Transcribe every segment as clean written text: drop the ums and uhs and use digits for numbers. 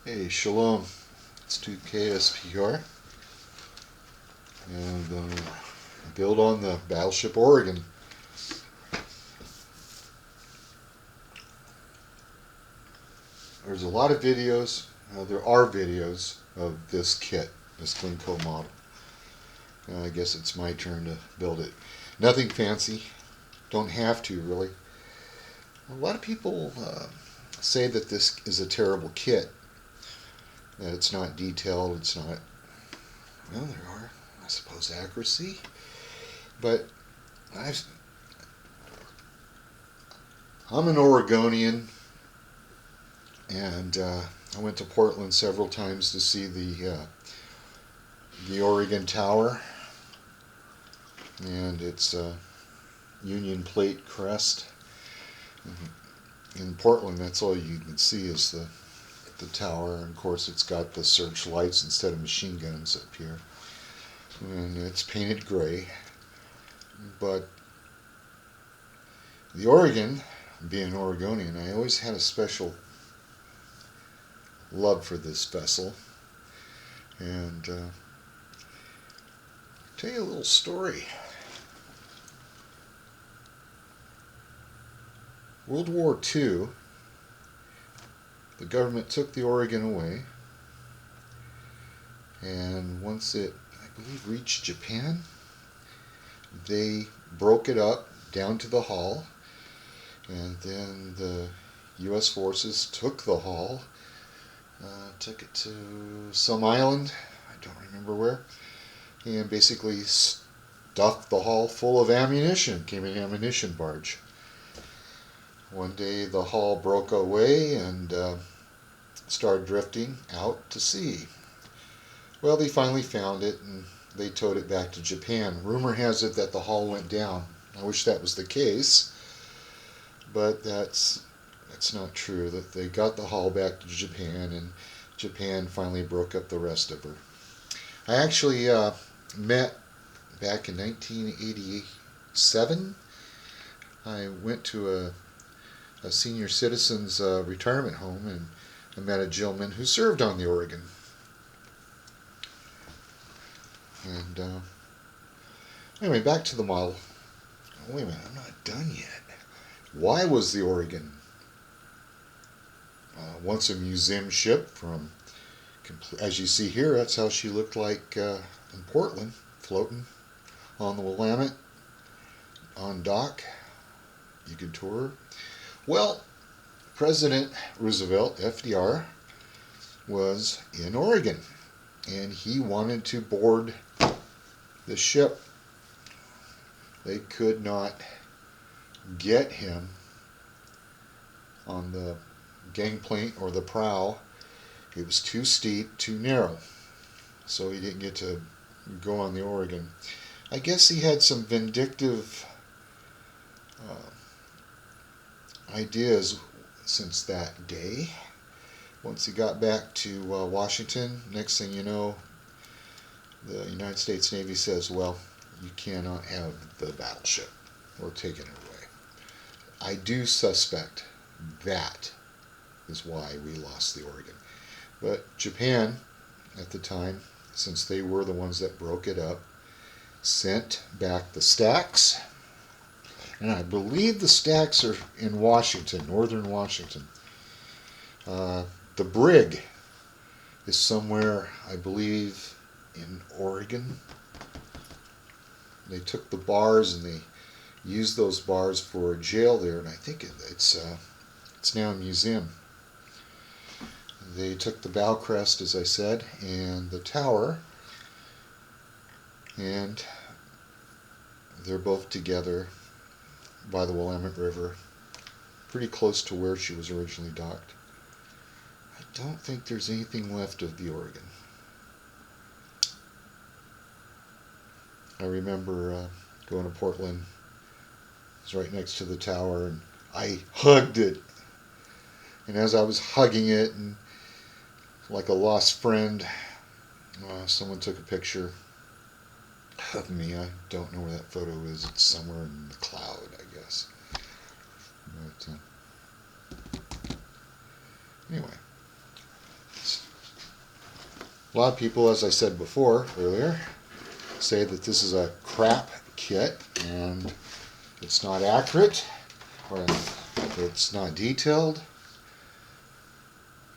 Hey, Shalom. It's 2KSPR, and build on the Battleship Oregon. There's a lot of videos, there are videos of this kit, this Glencoe model. I guess it's my turn to build it. Nothing fancy, don't have to really. A lot of people say that this is a terrible kit, that it's not detailed, it's not, well, there are, I suppose, accuracy, but I'm an Oregonian, and I went to Portland several times to see the Oregon Tower and its Union Plate crest. In Portland, that's all you can see is the tower, and of course it's got the searchlights instead of machine guns up here, and it's painted gray. But the Oregon, being an Oregonian, I always had a special love for this vessel, and tell you a little story. World War II, the government took the Oregon away, and once it, I believe, reached Japan, they broke it up down to the hull, and then the U.S. forces took the hull, took it to some island, I don't remember where, and basically stuffed the hull full of ammunition. Came an ammunition barge. One day the hull broke away and started drifting out to sea. Well, they finally found it and they towed it back to Japan. Rumor has it that the hull went down. I wish that was the case, but that's not true. That they got the hull back to Japan, and Japan finally broke up the rest of her. I actually met back in 1987. I went to a senior citizens retirement home, and I met a gentleman who served on the Oregon. And anyway, back to the model. Oh, wait a minute, I'm not done yet. Why was the Oregon once a museum ship? From, as you see here, that's how she looked like in Portland, floating on the Willamette on dock. You could tour her. Well, President Roosevelt, FDR, was in Oregon, and he wanted to board the ship. They could not get him on the gangplank or the prow. It was too steep, too narrow, so he didn't get to go on the Oregon. I guess he had some vindictive ideas since that day. Once he got back to Washington, next thing you know, the United States Navy says, well, you cannot have the battleship. We're taking it away. I do suspect that is why we lost the Oregon. But Japan, at the time, since they were the ones that broke it up, sent back the stacks. And I believe the stacks are in Washington, northern Washington. The brig is somewhere, I believe, in Oregon. They took the bars and they used those bars for a jail there, and I think it's now a museum. They took the bow crest, as I said, and the tower, and they're both together by the Willamette River, pretty close to where she was originally docked. I don't think there's anything left of the Oregon. I remember going to Portland. It was right next to the tower, and I hugged it. And as I was hugging it, and like a lost friend, someone took a picture of me. I don't know where that photo is. It's somewhere in the cloud, I guess. But anyway, A lot of people, as I said before, earlier, say that this is a crap kit and it's not accurate or it's not detailed.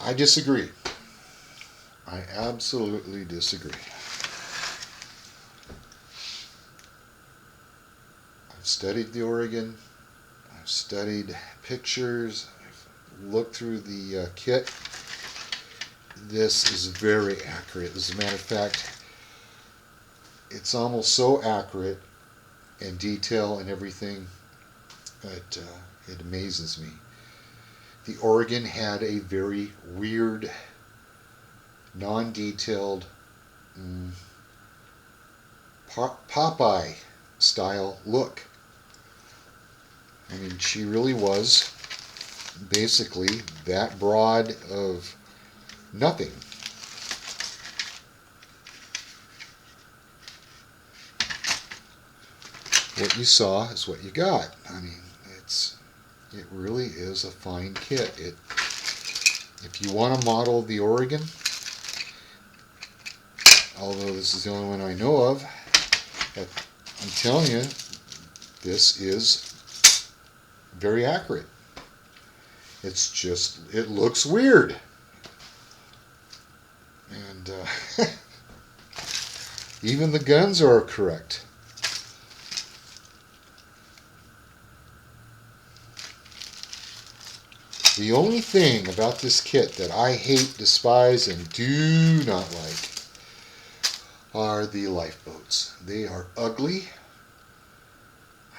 I disagree. I absolutely disagree. I've studied the Oregon. I've studied pictures. I've looked through the kit. This is very accurate. As a matter of fact, it's almost so accurate in detail and everything that it amazes me. The Oregon had a very weird, non-detailed Popeye style look. I mean, she really was basically that broad of nothing. What you saw is what you got. I mean, it really is a fine kit. If you want to model the Oregon, although this is the only one I know of, I'm telling you, this is very accurate. It's just, it looks weird. And even the guns are correct. The only thing about this kit that I hate, despise, and do not like are the lifeboats. They are ugly.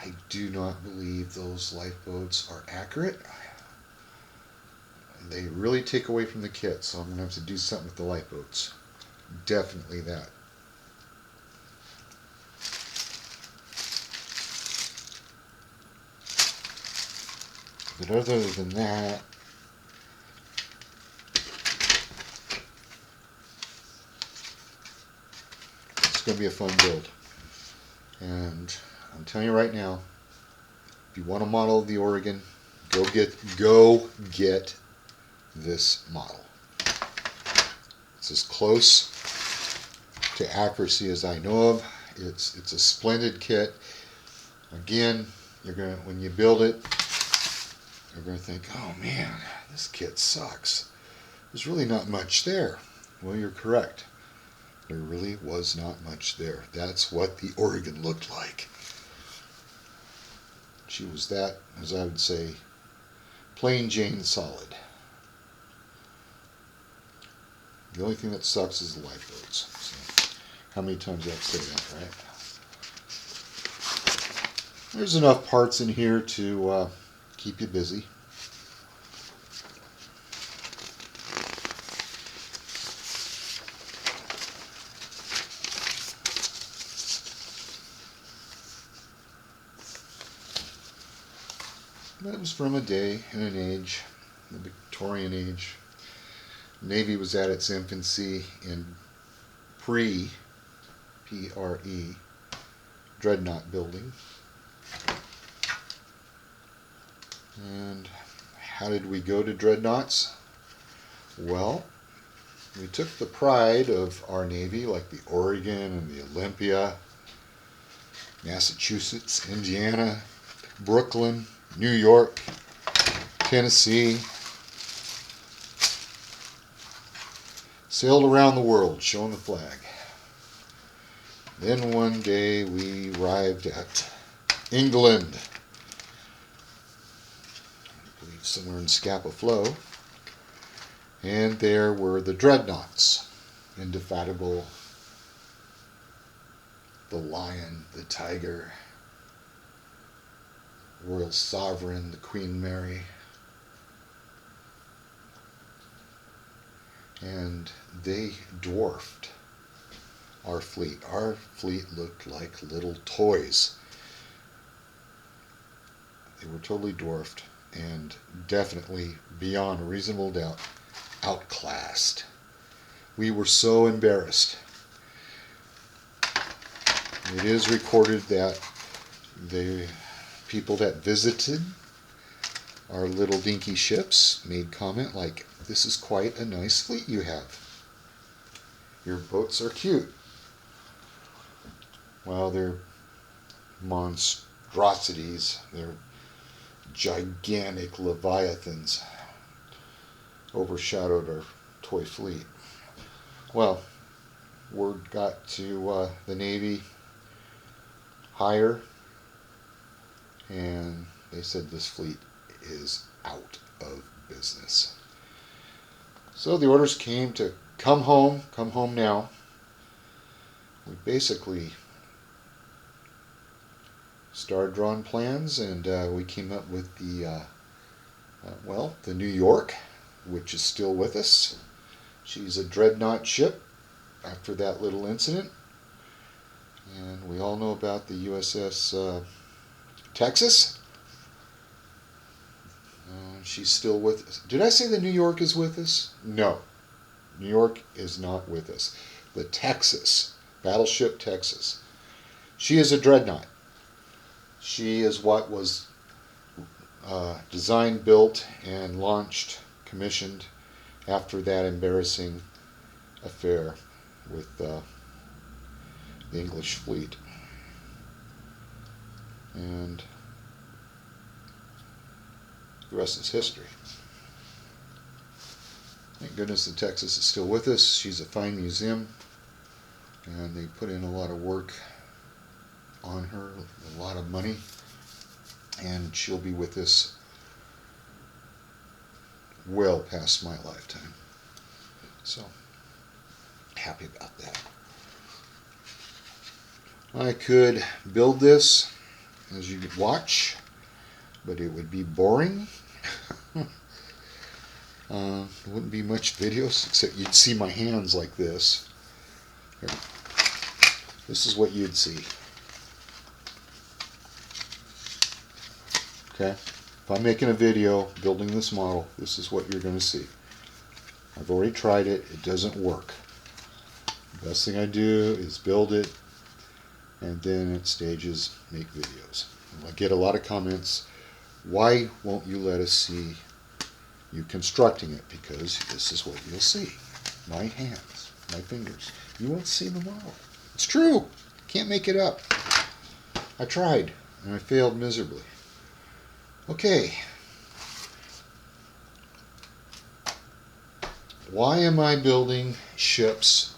I do not believe those lifeboats are accurate. They really take away from the kit, so I'm going to have to do something with the lifeboats. Definitely that. But other than that, it's going to be a fun build. And I'm telling you right now, if you want to model the Oregon, go get this model. It's as close to accuracy as I know of. It's a splendid kit. Again, when you build it, you're going to think, oh man, this kit sucks. There's really not much there. Well, you're correct. There really was not much there. That's what the Oregon looked like. She was that, as I would say, plain Jane solid. The only thing that sucks is the lifeboats. So, how many times do I have to say that, right? There's enough parts in here to keep you busy. That was from a day and an age, the Victorian age. Navy was at its infancy in P-R-E, dreadnought building. And how did we go to dreadnoughts? Well, we took the pride of our Navy, like the Oregon and the Olympia, Massachusetts, Indiana, Brooklyn, New York, Tennessee, sailed around the world showing the flag. Then one day we arrived at England, I believe somewhere in Scapa Flow, and there were the dreadnoughts, Indefatigable, the Lion, the Tiger, Royal Sovereign, the Queen Mary, and they dwarfed our fleet. Our fleet looked like little toys. They were totally dwarfed and definitely, beyond a reasonable doubt, outclassed. We were so embarrassed. It is recorded that the people that visited our little dinky ships made comment like, "This is quite a nice fleet you have. your boats are cute. Well, they're monstrosities. They're gigantic leviathans. Overshadowed our toy fleet. Well, word got to the Navy higher, and they said this fleet is out of business. So the orders came to come home now. We basically started drawing plans, and we came up with the New York, which is still with us. She's a dreadnought ship after that little incident. And we all know about the U.S.S. Texas. She's still with us. Did I say the New York is with us? No. New York is not with us. The Texas, battleship Texas. She is a dreadnought. She is what was designed, built, and launched, commissioned after that embarrassing affair with the English fleet. And the rest is history. Thank goodness the Texas is still with us. She's a fine museum, and they put in a lot of work on her, a lot of money, and she'll be with us well past my lifetime. So, happy about that. I could build this, as you could watch, but it would be boring. There wouldn't be much videos, except you'd see my hands like this. Here. This is what you'd see. Okay? If I'm making a video building this model, this is what you're going to see. I've already tried it. It doesn't work. The best thing I do is build it, and then at stages make videos. I get a lot of comments, why won't you let us see you constructing it? Because this is what you'll see. My hands, my fingers. You won't see the model. It's true. Can't make it up. I tried, and I failed miserably. Okay. Why am I building ships?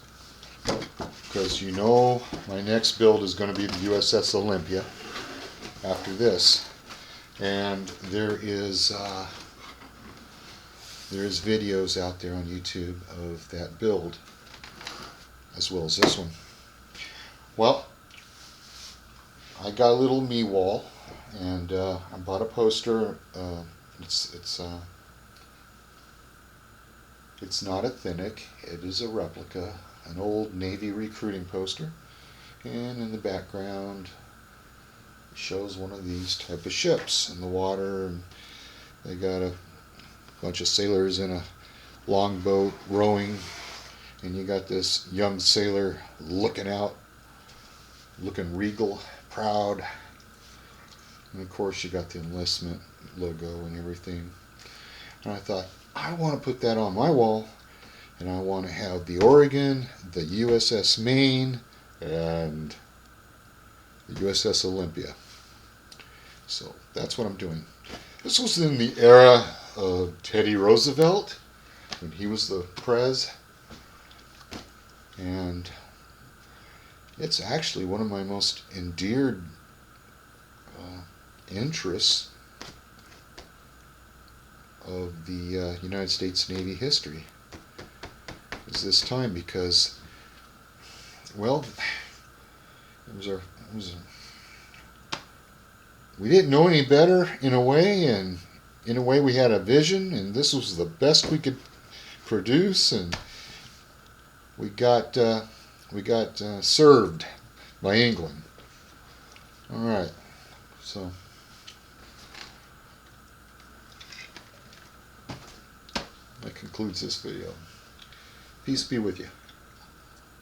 Because you know my next build is going to be the U.S.S. Olympia after this. And there's videos out there on YouTube of that build, as well as this one. Well, I got a little me wall, and I bought a poster. It's not authentic. It is a replica, an old Navy recruiting poster, and in the background it shows one of these type of ships in the water, and they got a bunch of sailors in a longboat rowing, and you got this young sailor looking out, looking regal, proud, and of course you got the enlistment logo and everything. And I thought, I want to put that on my wall, and I want to have the Oregon, the U.S.S. Maine, and the U.S.S. Olympia. So that's what I'm doing. This was in the era of Teddy Roosevelt, when he was the Prez, and it's actually one of my most endeared interests of the United States Navy history is this time, because, well, we didn't know any better in a way, and in a way we had a vision, and this was the best we could produce, and we got served by England. All right, so that concludes this video. Peace be with you,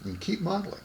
and keep modeling.